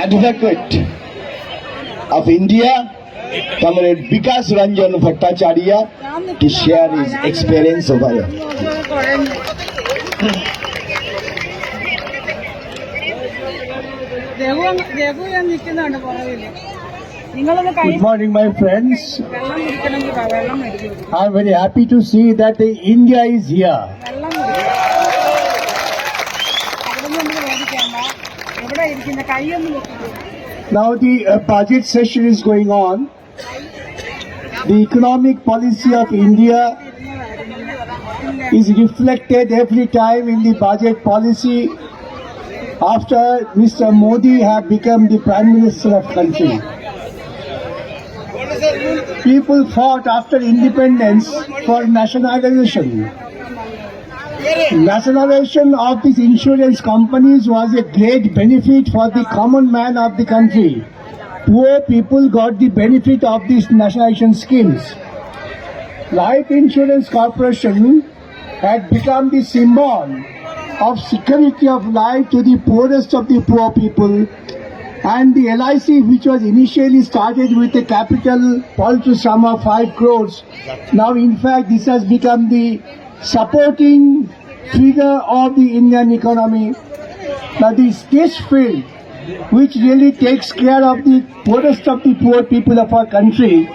advocate of India, Comrade Vikas Ranjan Bhattacharya, to share his experience over here. Good morning, my friends. I am very happy to see that India is here. Now the budget session is going on. The economic policy of India is reflected every time in the budget policy after Mr. Modi have become the Prime Minister of country. People fought after independence for nationalization. Nationalization of these insurance companies was a great benefit for the common man of the country. Poor people got the benefit of these nationalization schemes. Life Insurance Corporation had become the symbol of security of life to the poorest of the poor people, and the LIC, which was initially started with a capital paltry sum of 5 crores, now in fact this has become the supporting figure of the Indian economy. Now this field, which really takes care of the poorest of the poor people of our country,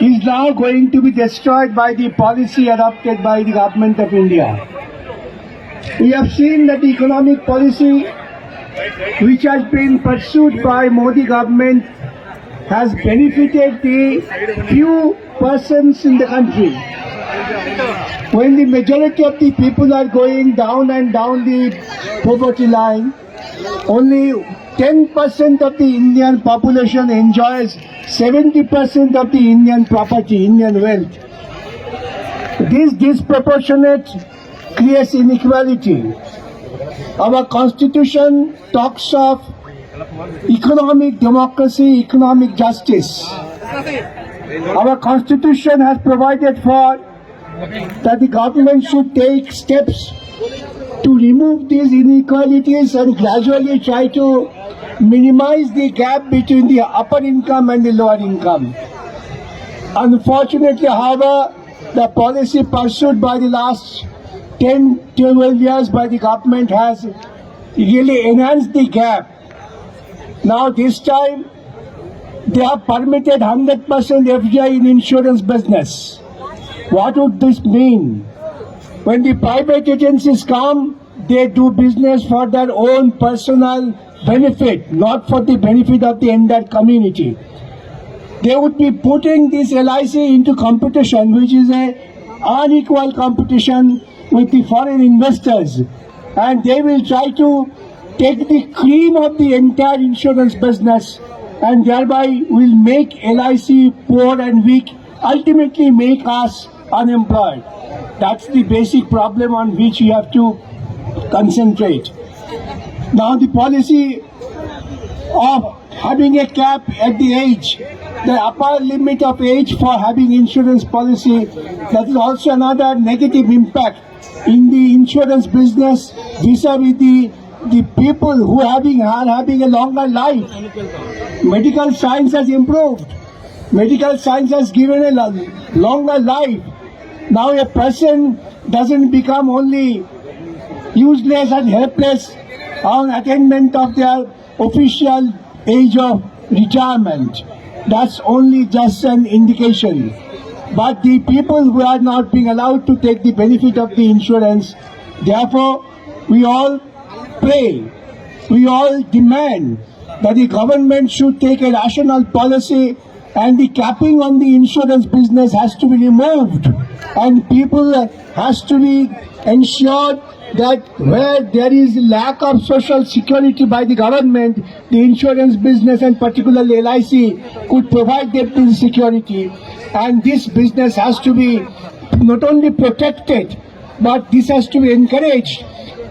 is now going to be destroyed by the policy adopted by the government of India. We have seen that the economic policy which has been pursued by Modi government has benefited the few persons in the country. When the majority of the people are going down and down the poverty line, only 10% of the Indian population enjoys 70% of the Indian property, Indian wealth. This disproportionate creates inequality. Our constitution talks of economic democracy, economic justice. Our constitution has provided for that the government should take steps to remove these inequalities and gradually try to minimize the gap between the upper income and the lower income. Unfortunately, however, the policy pursued by the last 10-12 years by the government has really enhanced the gap. Now this time they have permitted 100% FDI in insurance business. What would this mean? When the private agencies come, they do business for their own personal benefit, not for the benefit of the entire community. They would be putting this LIC into competition, which is an unequal competition with the foreign investors, and they will try to take the cream of the entire insurance business and thereby will make LIC poor and weak, ultimately make us unemployed. That's the basic problem on which we have to concentrate. Now the policy of having a cap at the age, the upper limit of age for having insurance policy, that is also another negative impact in the insurance business vis-a-vis the people who are having a longer life. Medical science has improved. Medical science has given a longer life. Now a person doesn't become only useless and helpless on attainment of their official age of retirement. That's only just an indication. But the people who are not being allowed to take the benefit of the insurance, therefore we all pray, we all demand that the government should take a rational policy and the capping on the insurance business has to be removed, and people has to be ensured that where there is lack of social security by the government, the insurance business and particularly LIC could provide them the security, and this business has to be not only protected but this has to be encouraged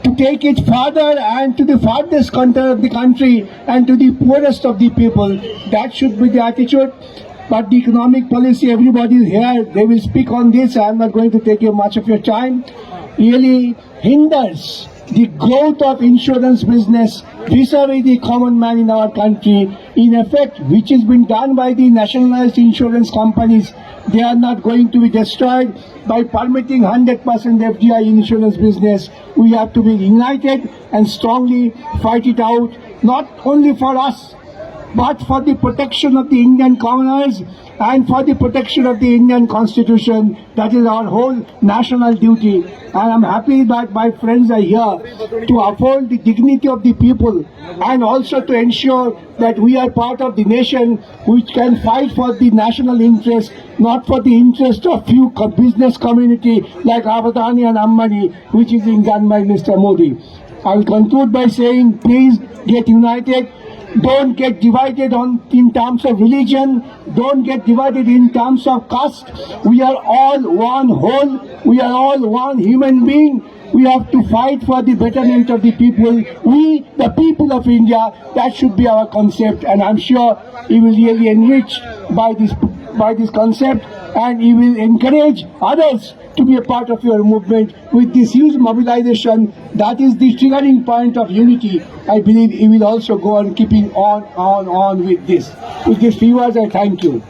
to take it further and to the farthest corner of the country and to the poorest of the people. That should be the attitude. But the economic policy, everybody is here, they will speak on this. I am not going to take much of your time. Really hinders the growth of insurance business vis-a-vis the common man in our country, in effect, which has been done by the nationalized insurance companies, they are not going to be destroyed by permitting 100% FDI insurance business. We have to be united and strongly fight it out, not only for us, but for the protection of the Indian commoners and for the protection of the Indian Constitution. That is our whole national duty. And I'm happy that my friends are here to uphold the dignity of the people and also to ensure that we are part of the nation which can fight for the national interest, not for the interest of few business community like Adani and Ambani, which is being done by Mr. Modi. I will conclude by saying, please get united. Don't get divided in terms of religion. Don't get divided in terms of caste. We are all one whole. We are all one human being. We have to fight for the betterment of the people. We, the people of India, that should be our concept. And I'm sure he will really enrich by this concept, and he will encourage others to be a part of your movement with this huge mobilization. That is the triggering point of unity. I believe he will also go on keeping on with this. With these few words, I thank you.